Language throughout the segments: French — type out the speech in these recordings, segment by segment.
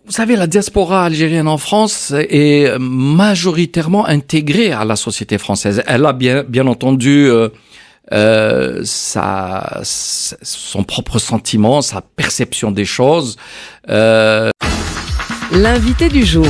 Vous savez, la diaspora algérienne en France est majoritairement intégrée à la société française. Elle a bien entendu son propre sentiment, sa perception des choses. L'invité du jour.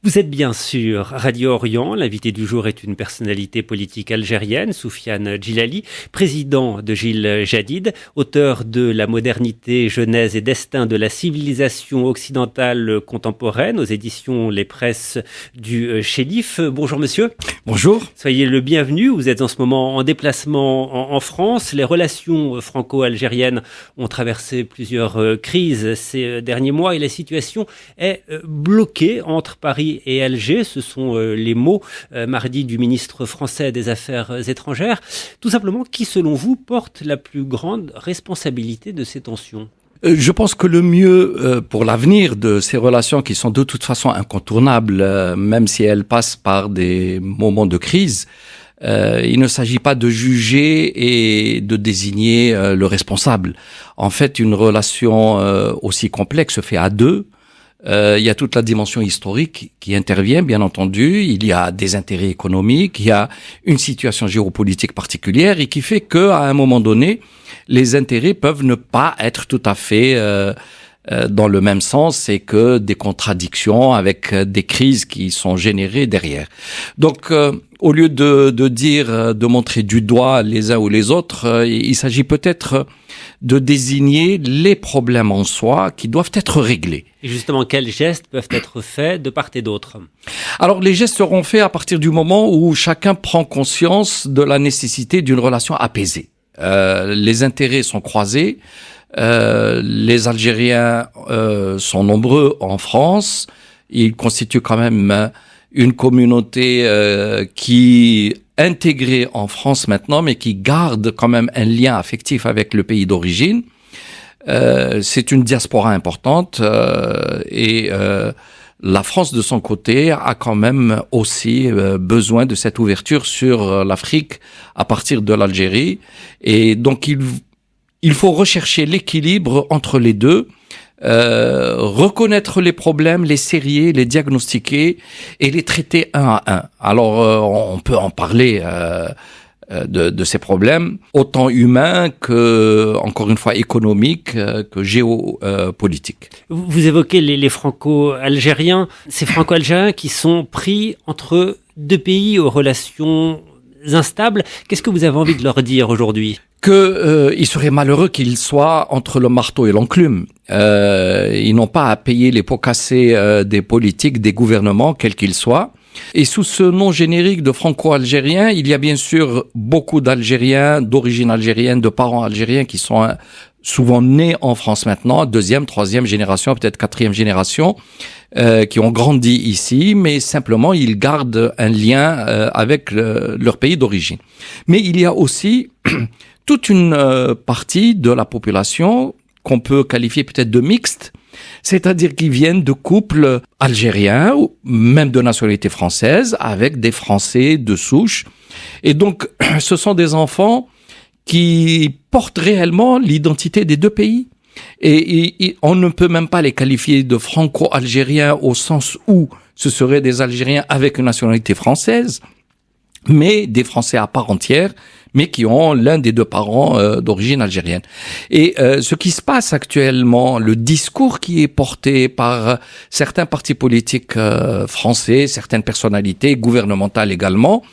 Vous êtes bien sûr Radio Orient. L'invité du jour est une personnalité politique algérienne, Soufiane Djilali, président de Jil Jadid, auteur de La modernité, genèse et destin de la civilisation occidentale contemporaine aux éditions Les Presses du Chéliff. Bonjour monsieur. Bonjour. Soyez le bienvenu. Vous êtes en ce moment en déplacement en France. Les relations franco-algériennes ont traversé plusieurs crises ces derniers mois et la situation est bloquée entre Paris et Alger, ce sont les mots mardi du ministre français des Affaires étrangères. Tout simplement, qui selon vous porte la plus grande responsabilité de ces tensions ? Je pense que le mieux pour l'avenir de ces relations qui sont de toute façon incontournables, même si elles passent par des moments de crise, il ne s'agit pas de juger et de désigner le responsable. En fait, une relation aussi complexe se fait à deux. Il y a toute la dimension historique qui intervient, bien entendu. Il y a des intérêts économiques, il y a une situation géopolitique particulière et qui fait que, à un moment donné, les intérêts peuvent ne pas être tout à fait dans le même sens et que des contradictions avec des crises qui sont générées derrière. Donc, au lieu de montrer du doigt les uns ou les autres, il s'agit peut-être de désigner les problèmes en soi qui doivent être réglés. Et justement, quels gestes peuvent être faits de part et d'autre ? Alors, les gestes seront faits à partir du moment où chacun prend conscience de la nécessité d'une relation apaisée. Les intérêts sont croisés. Les Algériens sont nombreux en France. Ils constituent quand même une communauté qui intégrée en France maintenant, mais qui garde quand même un lien affectif avec le pays d'origine. C'est une diaspora importante et la France, de son côté, a quand même aussi besoin de cette ouverture sur l'Afrique à partir de l'Algérie. Et donc, il faut rechercher l'équilibre entre les deux, reconnaître les problèmes, les sérier, les diagnostiquer et les traiter un à un. Alors, on peut en parler de ces problèmes, autant humains que, encore une fois, économiques, que géopolitiques. Vous évoquez les franco-algériens, ces franco-algériens qui sont pris entre deux pays aux relations instables. Qu'est-ce que vous avez envie de leur dire aujourd'hui ? Il serait malheureux qu'ils soient entre le marteau et l'enclume. Ils n'ont pas à payer les pots cassés des politiques, des gouvernements, quels qu'ils soient. Et sous ce nom générique de franco-algérien, il y a bien sûr beaucoup d'Algériens, d'origine algérienne, de parents algériens qui sont souvent nés en France maintenant, deuxième, troisième génération, peut-être quatrième génération, qui ont grandi ici, mais simplement ils gardent un lien avec leur pays d'origine. Mais il y a aussi toute une partie de la population qu'on peut qualifier peut-être de mixte, c'est-à-dire qui viennent de couples algériens ou même de nationalité française avec des Français de souche. Et donc, ce sont des enfants qui portent réellement l'identité des deux pays. Et on ne peut même pas les qualifier de franco-algériens au sens où ce seraient des Algériens avec une nationalité française, mais des Français à part entière, mais qui ont l'un des deux parents d'origine algérienne. Et ce qui se passe actuellement, le discours qui est porté par certains partis politiques français, certaines personnalités gouvernementales également,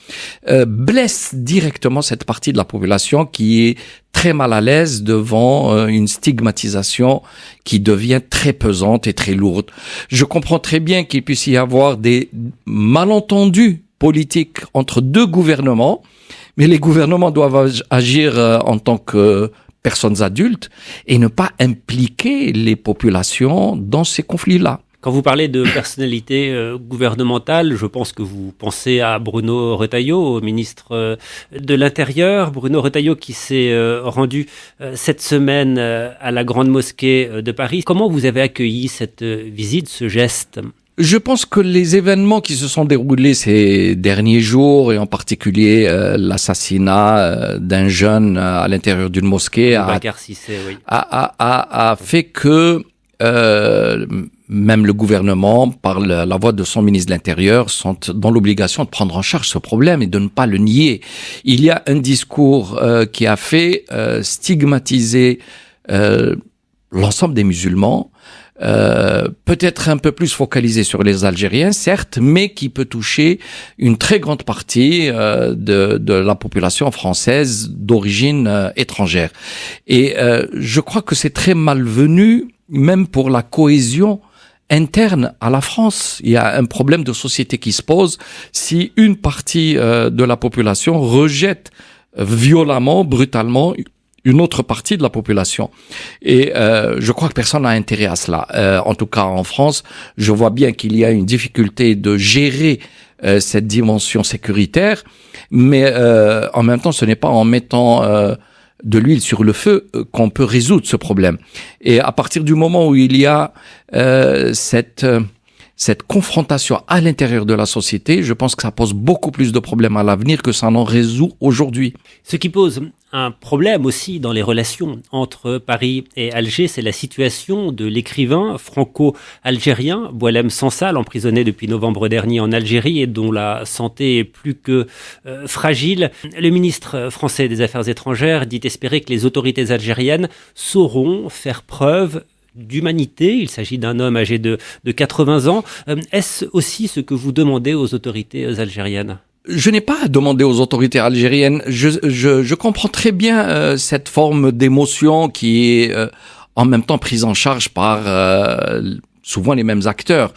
blesse directement cette partie de la population qui est très mal à l'aise devant une stigmatisation qui devient très pesante et très lourde. Je comprends très bien qu'il puisse y avoir des malentendus politiques entre deux gouvernements, mais les gouvernements doivent agir en tant que personnes adultes et ne pas impliquer les populations dans ces conflits-là. Quand vous parlez de personnalité gouvernementale, je pense que vous pensez à Bruno Retailleau, ministre de l'Intérieur. Bruno Retailleau qui s'est rendu cette semaine à la Grande Mosquée de Paris. Comment vous avez accueilli cette visite, ce geste ? Je pense que les événements qui se sont déroulés ces derniers jours, et en particulier l'assassinat d'un jeune à l'intérieur d'une mosquée, Boubacar Cissé, oui. a fait que même le gouvernement, par la voix de son ministre de l'Intérieur, sont dans l'obligation de prendre en charge ce problème et de ne pas le nier. Il y a un discours qui a fait stigmatiser l'ensemble des musulmans, peut-être un peu plus focalisé sur les Algériens, certes, mais qui peut toucher une très grande partie de la population française d'origine étrangère. Et je crois que c'est très malvenu, même pour la cohésion interne à la France. Il y a un problème de société qui se pose si une partie de la population rejette violemment, brutalement, une autre partie de la population. Et je crois que personne n'a intérêt à cela. En tout cas, en France, je vois bien qu'il y a une difficulté de gérer cette dimension sécuritaire, mais en même temps, ce n'est pas en mettant de l'huile sur le feu qu'on peut résoudre ce problème. Et à partir du moment où il y a cette confrontation à l'intérieur de la société, je pense que ça pose beaucoup plus de problèmes à l'avenir que ça n'en résout aujourd'hui. Ce qui pose un problème aussi dans les relations entre Paris et Alger, c'est la situation de l'écrivain franco-algérien Boualem Sansal, emprisonné depuis novembre dernier en Algérie et dont la santé est plus que fragile. Le ministre français des Affaires étrangères dit espérer que les autorités algériennes sauront faire preuve d'humanité. Il s'agit d'un homme âgé de 80 ans. Est-ce aussi ce que vous demandez aux autorités algériennes ? Je n'ai pas à demander aux autorités algériennes. Je comprends très bien cette forme d'émotion qui est en même temps prise en charge par souvent les mêmes acteurs.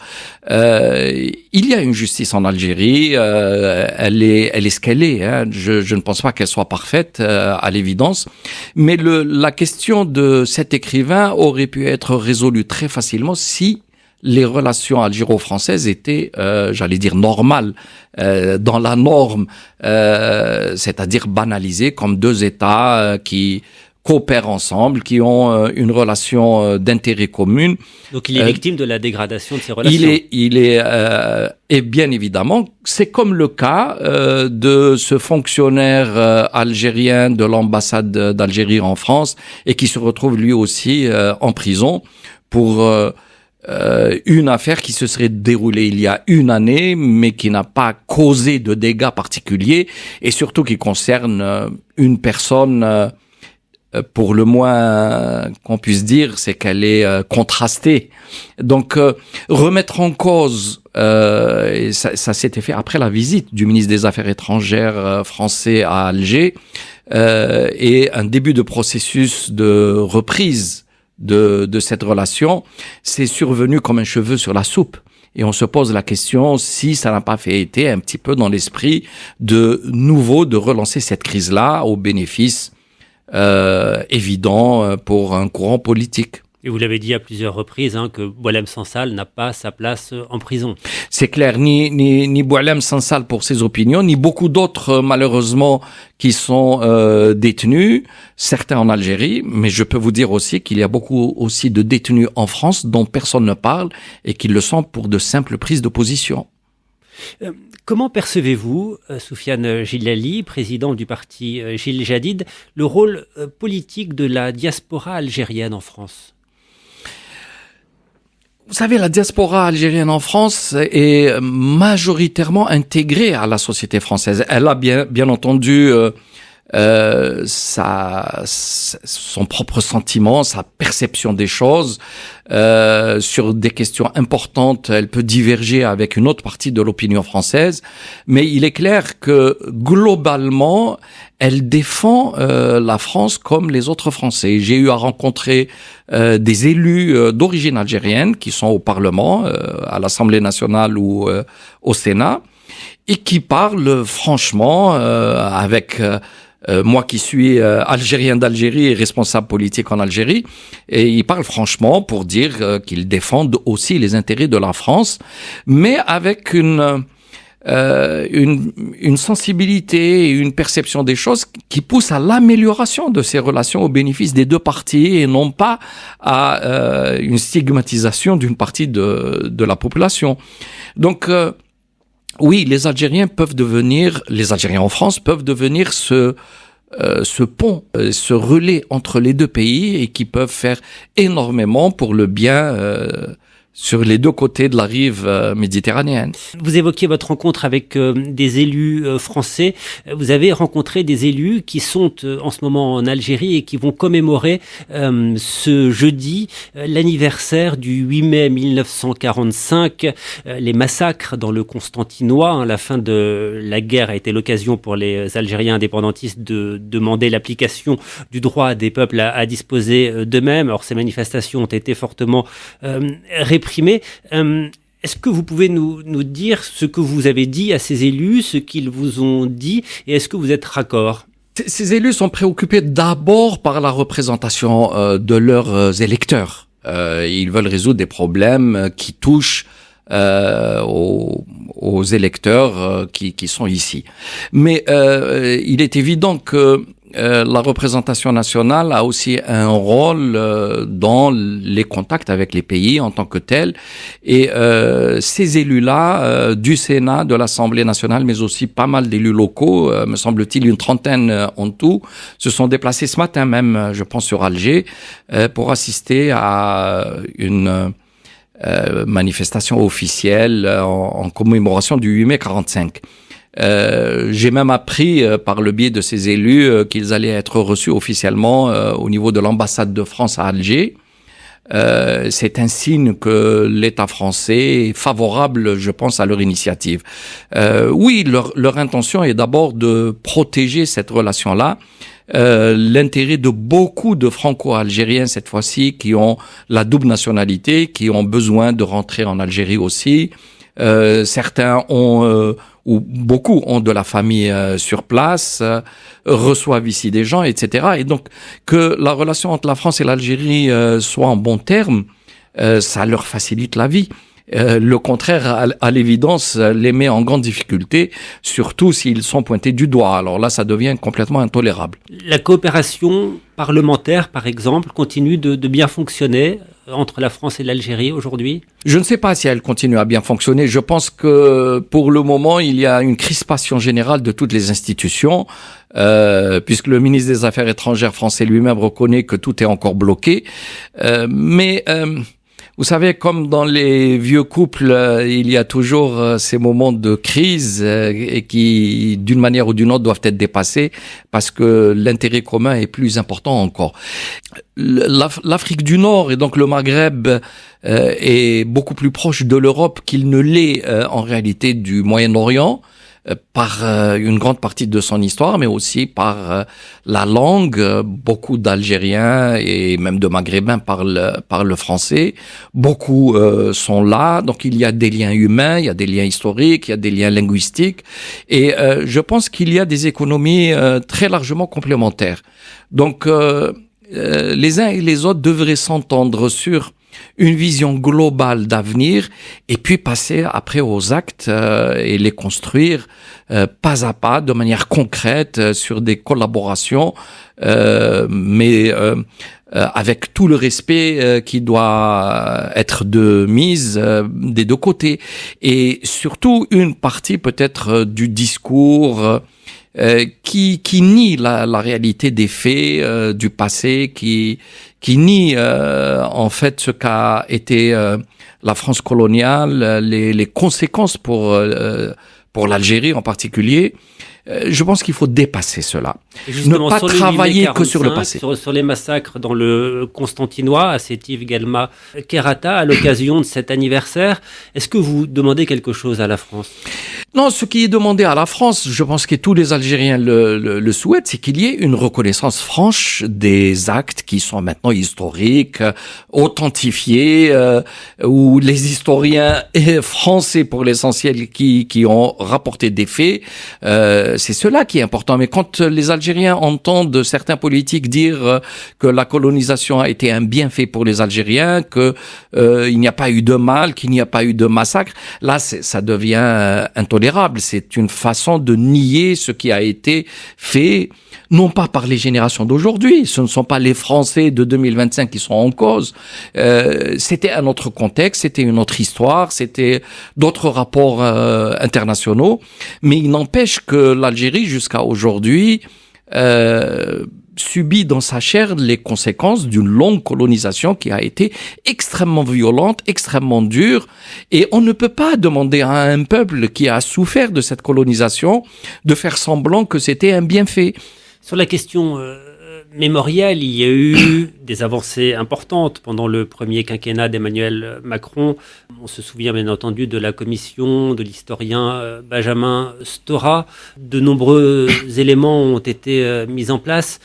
Il y a une justice en Algérie, elle est ce qu'elle est. Hein. Je ne pense pas qu'elle soit parfaite, à l'évidence. Mais la question de cet écrivain aurait pu être résolue très facilement si les relations algéro-françaises étaient, j'allais dire, normales, dans la norme, c'est-à-dire banalisées comme deux États qui coopèrent ensemble, qui ont une relation d'intérêt commun. Donc il est victime de la dégradation de ces relations. Et bien évidemment, c'est comme le cas de ce fonctionnaire algérien de l'ambassade d'Algérie en France et qui se retrouve lui aussi en prison pour une affaire qui se serait déroulée il y a une année, mais qui n'a pas causé de dégâts particuliers, et surtout qui concerne une personne, pour le moins qu'on puisse dire, c'est qu'elle est contrastée. Donc, remettre en cause, et ça s'était fait après la visite du ministre des Affaires étrangères français à Alger, et un début de processus de reprise de cette relation, c'est survenu comme un cheveu sur la soupe. Et on se pose la question si ça n'a pas été un petit peu dans l'esprit de nouveau de relancer cette crise-là au bénéfice évident pour un courant politique. Et vous l'avez dit à plusieurs reprises, que Boualem Sansal n'a pas sa place en prison. C'est clair, ni Boualem Sansal pour ses opinions, ni beaucoup d'autres malheureusement qui sont détenus, certains en Algérie, mais je peux vous dire aussi qu'il y a beaucoup aussi de détenus en France dont personne ne parle et qui le sont pour de simples prises de position. Comment percevez-vous, Soufiane Gillali, président du parti Gil Jadid, le rôle politique de la diaspora algérienne en France ? Vous savez, la diaspora algérienne en France est majoritairement intégrée à la société française. Elle a bien entendu son propre sentiment, sa perception des choses. Sur des questions importantes, elle peut diverger avec une autre partie de l'opinion française. Mais il est clair que globalement, elle défend la France comme les autres Français. J'ai eu à rencontrer des élus d'origine algérienne qui sont au Parlement, à l'Assemblée nationale ou au Sénat, et qui parlent franchement avec moi qui suis algérien d'Algérie et responsable politique en Algérie, et ils parlent franchement pour dire qu'ils défendent aussi les intérêts de la France, mais avec une une sensibilité et une perception des choses qui poussent à l'amélioration de ces relations au bénéfice des deux parties et non pas à une stigmatisation d'une partie de la population. Donc, oui, les Algériens en France peuvent devenir ce pont, ce relais entre les deux pays et qui peuvent faire énormément pour le bien sur les deux côtés de la rive méditerranéenne. Vous évoquiez votre rencontre avec des élus français. Vous avez rencontré des élus qui sont en ce moment en Algérie et qui vont commémorer ce jeudi l'anniversaire du 8 mai 1945, les massacres dans le Constantinois. La fin de la guerre a été l'occasion pour les Algériens indépendantistes de demander l'application du droit des peuples à disposer d'eux-mêmes. Alors ces manifestations ont été fortement réprimées. Est-ce que vous pouvez nous dire ce que vous avez dit à ces élus, ce qu'ils vous ont dit, et est-ce que vous êtes raccord ? Ces élus sont préoccupés d'abord par la représentation de leurs électeurs. Ils veulent résoudre des problèmes qui touchent aux électeurs qui sont ici. Mais il est évident que la représentation nationale a aussi un rôle dans les contacts avec les pays en tant que tels. Et ces élus-là, du Sénat, de l'Assemblée nationale, mais aussi pas mal d'élus locaux, me semble-t-il une trentaine en tout, se sont déplacés ce matin même, je pense, sur Alger, pour assister à une manifestation officielle en commémoration du 8 mai 45. J'ai même appris par le biais de ces élus qu'ils allaient être reçus officiellement au niveau de l'ambassade de France à Alger. C'est un signe que l'État français est favorable, je pense, à leur initiative. Oui, leur intention est d'abord de protéger cette relation-là. L'intérêt de beaucoup de Franco-Algériens cette fois-ci qui ont la double nationalité, qui ont besoin de rentrer en Algérie aussi. Certains ont ou beaucoup ont de la famille sur place, reçoivent ici des gens, etc. Et donc que la relation entre la France et l'Algérie soit en bons termes, ça leur facilite la vie. Le contraire, à l'évidence, les met en grande difficulté, surtout s'ils sont pointés du doigt. Alors là, ça devient complètement intolérable. La coopération parlementaire, par exemple, continue de bien fonctionner entre la France et l'Algérie aujourd'hui ? Je ne sais pas si elle continue à bien fonctionner. Je pense que pour le moment, il y a une crispation générale de toutes les institutions, puisque le ministre des Affaires étrangères français lui-même reconnaît que tout est encore bloqué. Mais vous savez, comme dans les vieux couples, il y a toujours ces moments de crise et qui, d'une manière ou d'une autre, doivent être dépassés parce que l'intérêt commun est plus important encore. L'Afrique du Nord et donc le Maghreb est beaucoup plus proche de l'Europe qu'il ne l'est en réalité du Moyen-Orient. Par une grande partie de son histoire, mais aussi par la langue. Beaucoup d'Algériens et même de Maghrébins parlent le français. Beaucoup sont là, donc il y a des liens humains, il y a des liens historiques, il y a des liens linguistiques, et je pense qu'il y a des économies très largement complémentaires. Donc les uns et les autres devraient s'entendre sur une vision globale d'avenir et puis passer après aux actes et les construire pas à pas, de manière concrète, sur des collaborations, mais avec tout le respect qui doit être de mise des deux côtés. Et surtout une partie peut-être du discours qui nie la réalité des faits du passé, qui nie en fait ce qu'a été la France coloniale, les conséquences pour l'Algérie en particulier. Je pense qu'il faut dépasser cela. Ne pas travailler que sur le passé. Sur les massacres dans le Constantinois, à Sétif, Guelma, Kherrata, à l'occasion de cet anniversaire, est-ce que vous demandez quelque chose à la France ? Non, ce qui est demandé à la France, je pense que tous les Algériens le souhaitent, c'est qu'il y ait une reconnaissance franche des actes qui sont maintenant historiques, authentifiés, où les historiens français pour l'essentiel qui ont rapporté des faits, C'est cela qui est important. Mais quand les Algériens entendent certains politiques dire que la colonisation a été un bienfait pour les Algériens, que il n'y a pas eu de mal, qu'il n'y a pas eu de massacre, là ça devient intolérable. C'est une façon de nier ce qui a été fait, non pas par les générations d'aujourd'hui. Ce ne sont pas les Français de 2025 qui sont en cause. C'était un autre contexte, c'était une autre histoire, c'était d'autres rapports internationaux. Mais il n'empêche que l'Algérie, jusqu'à aujourd'hui, subit dans sa chair les conséquences d'une longue colonisation qui a été extrêmement violente, extrêmement dure. Et on ne peut pas demander à un peuple qui a souffert de cette colonisation de faire semblant que c'était un bienfait. Sur la question mémorielle, il y a eu des avancées importantes pendant le premier quinquennat d'Emmanuel Macron. On se souvient bien entendu de la commission de l'historien Benjamin Stora. De nombreux éléments ont été mis en place.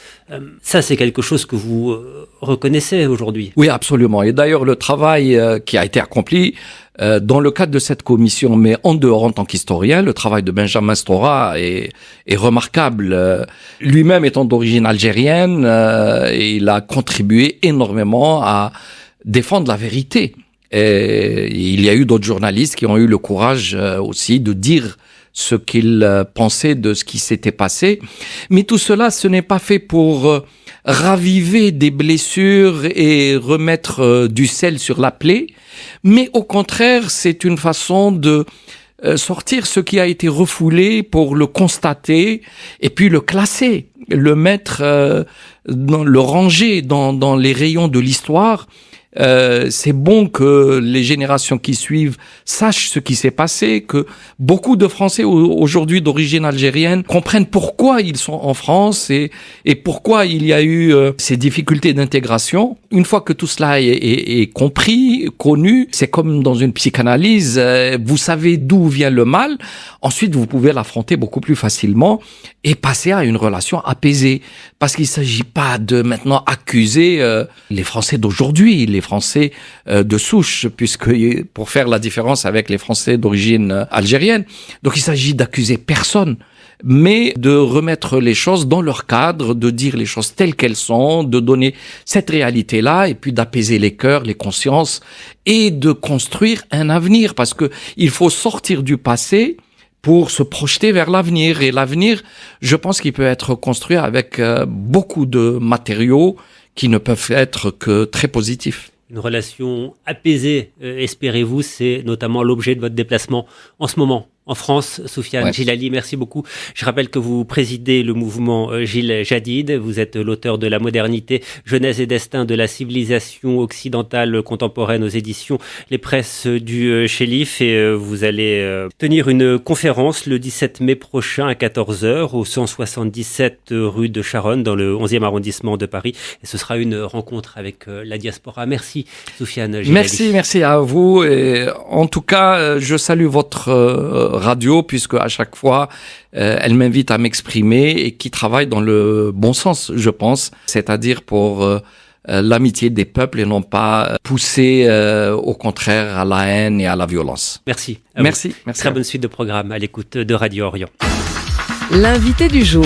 Ça, c'est quelque chose que vous reconnaissez aujourd'hui. Oui, absolument. Et d'ailleurs, le travail qui a été accompli dans le cadre de cette commission, mais en dehors en tant qu'historien, le travail de Benjamin Stora est remarquable. Lui-même étant d'origine algérienne, il a contribué énormément à défendre la vérité. Et il y a eu d'autres journalistes qui ont eu le courage aussi de dire ce qu'ils pensaient de ce qui s'était passé. Mais tout cela, ce n'est pas fait pour raviver des blessures et remettre du sel sur la plaie, mais au contraire, c'est une façon de sortir ce qui a été refoulé pour le constater et puis le classer, le mettre, le ranger dans les rayons de l'histoire. C'est bon que les générations qui suivent sachent ce qui s'est passé, que beaucoup de Français aujourd'hui d'origine algérienne comprennent pourquoi ils sont en France et pourquoi il y a eu ces difficultés d'intégration. Une fois que tout cela est compris, connu, c'est comme dans une psychanalyse, vous savez d'où vient le mal, ensuite vous pouvez l'affronter beaucoup plus facilement et passer à une relation apaisée. Parce qu'il ne s'agit pas de maintenant accuser les Français d'aujourd'hui, les Français de souche, puisque pour faire la différence avec les Français d'origine algérienne. Donc il s'agit d'accuser personne, mais de remettre les choses dans leur cadre, de dire les choses telles qu'elles sont, de donner cette réalité-là, et puis d'apaiser les cœurs, les consciences, et de construire un avenir, parce que il faut sortir du passé pour se projeter vers l'avenir. Et l'avenir, je pense qu'il peut être construit avec beaucoup de matériaux qui ne peuvent être que très positifs. Une relation apaisée, espérez-vous, c'est notamment l'objet de votre déplacement en ce moment en France. Soufiane Djilali, merci beaucoup. Je rappelle que vous présidez le mouvement Gil Jadid. Vous êtes l'auteur de La modernité, genèse et destin de la civilisation occidentale contemporaine aux éditions Les Presses du Chélif. Et vous allez tenir une conférence le 17 mai prochain à 14h au 177 rue de Charonne dans le 11e arrondissement de Paris. Et ce sera une rencontre avec la diaspora. Merci Soufiane Djilali. Merci à vous. Et en tout cas, je salue votre radio, puisque à chaque fois, elle m'invite à m'exprimer et qui travaille dans le bon sens, je pense, c'est-à-dire pour l'amitié des peuples et non pas pousser au contraire à la haine et à la violence. Merci. Merci. Très bonne suite de programme à l'écoute de Radio Orient. L'invité du jour.